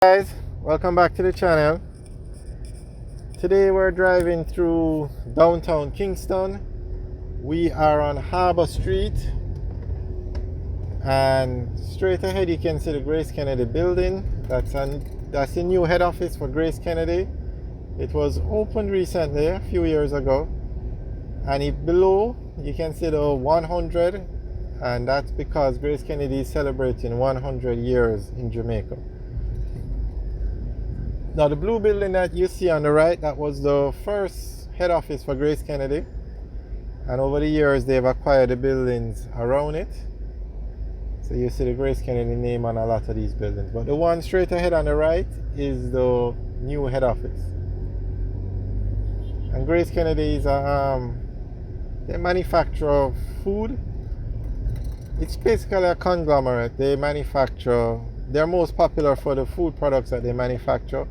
Guys, welcome back to the channel. Today we're driving through downtown Kingston. We are on Harbour Street, and straight ahead you can see the GraceKennedy building. That's the new head office for GraceKennedy. It was opened recently, a few years ago, and below you can see the 100, and that's because GraceKennedy is celebrating 100 years in Jamaica. Now the blue building that you see on the right, that was the first head office for GraceKennedy, and over the years they've acquired the buildings around it. So you see the GraceKennedy name on a lot of these buildings, but the one straight ahead on the right is the new head office. And GraceKennedy is they manufacture food. It's basically a conglomerate. They're most popular for the food products that they manufacture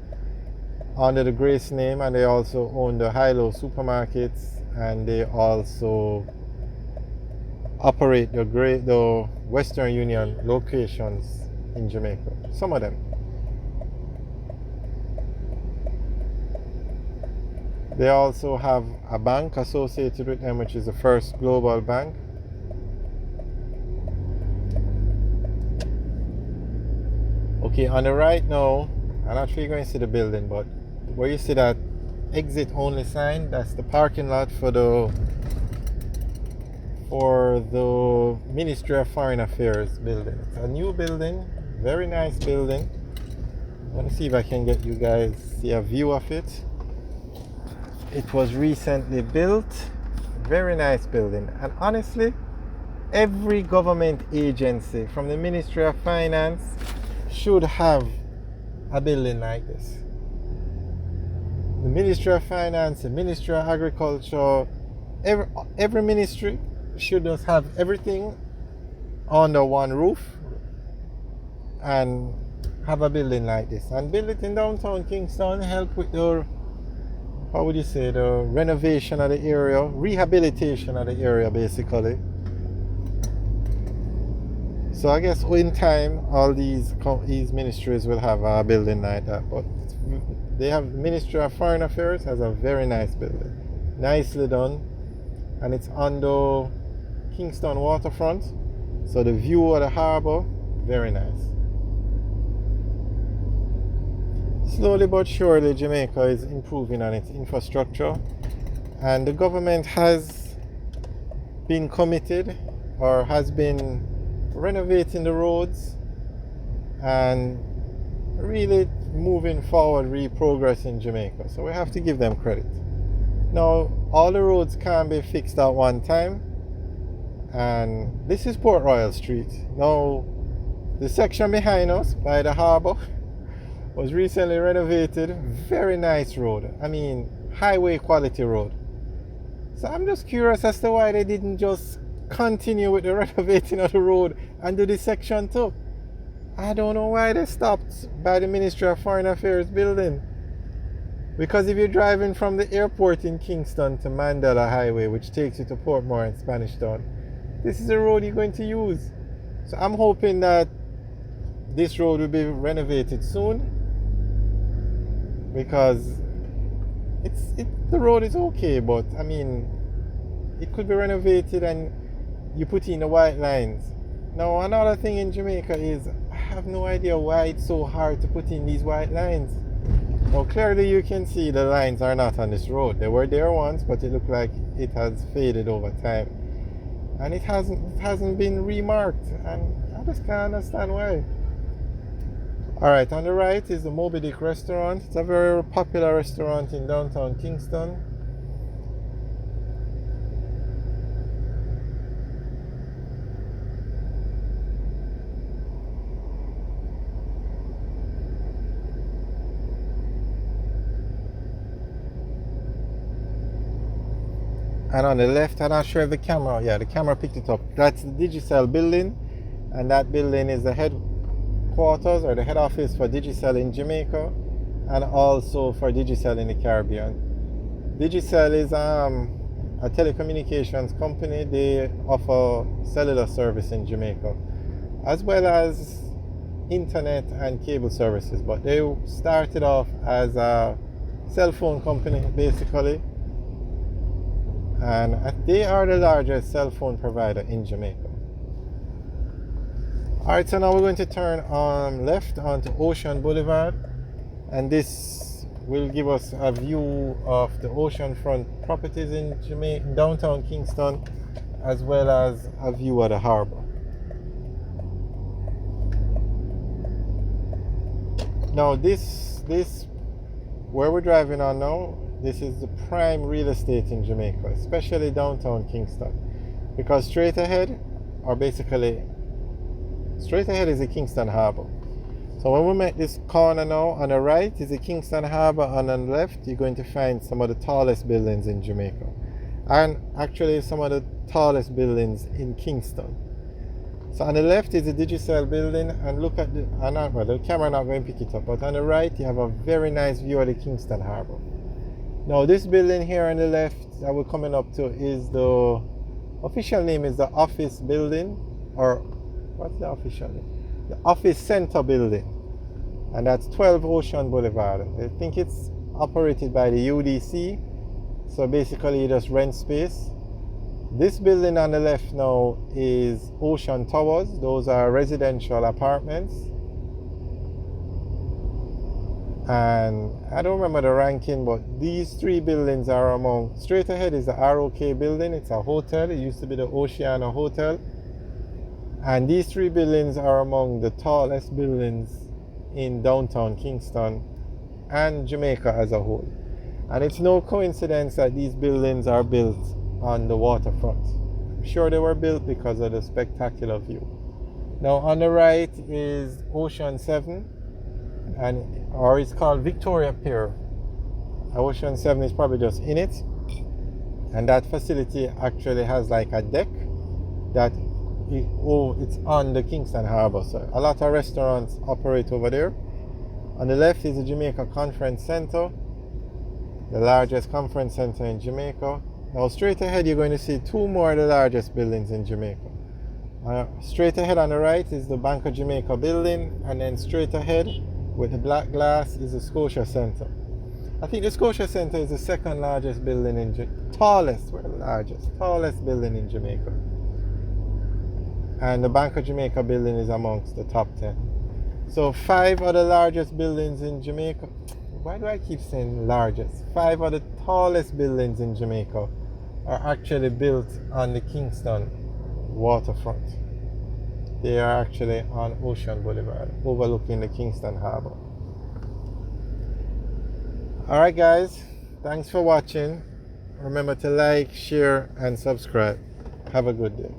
under the Grace name, and they also own the high-low supermarkets, and they also operate the Western Union locations in Jamaica, some of them. They also have a bank associated with them, which is the First Global Bank. Okay, on the right now, I'm not sure you're going to see the building, but where you see that exit only sign, that's the parking lot for the Ministry of Foreign Affairs building. It's a new building, very nice building. I want to see if I can get you guys see a view of it. It was recently built, very nice building, and honestly, every government agency from the Ministry of Finance should have a building like this. The Ministry of Finance, the Ministry of Agriculture, every ministry should just have everything under one roof and have a building like this. And build it in downtown Kingston, help with the renovation of the area, rehabilitation of the area basically. So I guess in time, all these ministries will have a building like that. But they have the Ministry of Foreign Affairs has a very nice building, nicely done, and it's on the Kingston waterfront. So the view of the harbour, very nice. Slowly but surely, Jamaica is improving on its infrastructure, and the government has been committed, or has been renovating the roads and really moving forward, progressing Jamaica. So we have to give them credit. Now, all the roads can't be fixed at one time, and this is Port Royal Street. Now, the section behind us by the harbour was recently renovated. Very nice road. I mean, highway quality road. So I'm just curious as to why they didn't just continue with the renovating of the road and do this section too. I don't know why they stopped by the Ministry of Foreign Affairs building. Because if you're driving from the airport in Kingston to Mandela Highway, which takes you to Portmore and Spanish Town, this is the road you're going to use. So I'm hoping that this road will be renovated soon, because the road is okay, but I mean, it could be renovated and you put in the white lines. Now, another thing in Jamaica is I have no idea why it's so hard to put in these white lines. Now, clearly you can see the lines are not on this road. They were there once, but it looked like it has faded over time, and it hasn't been remarked, and I just can't understand why. Alright, on the right is the Moby Dick restaurant. It's a very popular restaurant in downtown Kingston. And on the left, I'm not sure if the camera picked it up. That's the Digicel building, and that building is the headquarters or the head office for Digicel in Jamaica, and also for Digicel in the Caribbean. Digicel is a telecommunications company. They offer cellular service in Jamaica, as well as internet and cable services, but they started off as a cell phone company basically, and they are the largest cell phone provider in Jamaica. Alright, so now we're going to turn left onto Ocean Boulevard, and this will give us a view of the oceanfront properties in downtown Kingston, as well as a view of the harbour. Now this where we're driving on now, this is the prime real estate in Jamaica, especially downtown Kingston, because straight ahead is the Kingston Harbour. So when we make this corner now, on the right is the Kingston Harbour, and on the left you're going to find some of the tallest buildings in Jamaica, and actually some of the tallest buildings in Kingston. So on the left is the Digicel building, and look at the camera not going to pick it up, but on the right you have a very nice view of the Kingston Harbour. Now this building here on the left that we're coming up to is the official name is the office building, or what's the official name? The office center building, and that's 12 Ocean Boulevard. I think it's operated by the UDC, so basically you just rent space. This building on the left now is Ocean Towers. Those are residential apartments. And I don't remember the ranking, but these three buildings are among, straight ahead is the ROK building. It's a hotel. It used to be the Oceana Hotel. And these three buildings are among the tallest buildings in downtown Kingston and Jamaica as a whole. And it's no coincidence that these buildings are built on the waterfront. I'm sure they were built because of the spectacular view. Now on the right is Ocean 7, or it's called Victoria Pier. Ocean 7 is probably just in it, and that facility actually has like a deck that it's on the Kingston Harbour. So a lot of restaurants operate over there. On the left is the Jamaica Conference Centre, the largest conference centre in Jamaica. Now straight ahead you're going to see two more of the largest buildings in Jamaica. Straight ahead on the right is the Bank of Jamaica building, and then straight ahead with the black glass is the Scotia Centre. I think the Scotia Centre is the second largest building in tallest building in Jamaica. And the Bank of Jamaica building is amongst the top 10. So 5 of the largest buildings in Jamaica. Why do I keep saying largest? 5 of the tallest buildings in Jamaica are actually built on the Kingston waterfront. They are actually on Ocean Boulevard, overlooking the Kingston Harbour. Alright guys, thanks for watching. Remember to like, share and subscribe. Have a good day.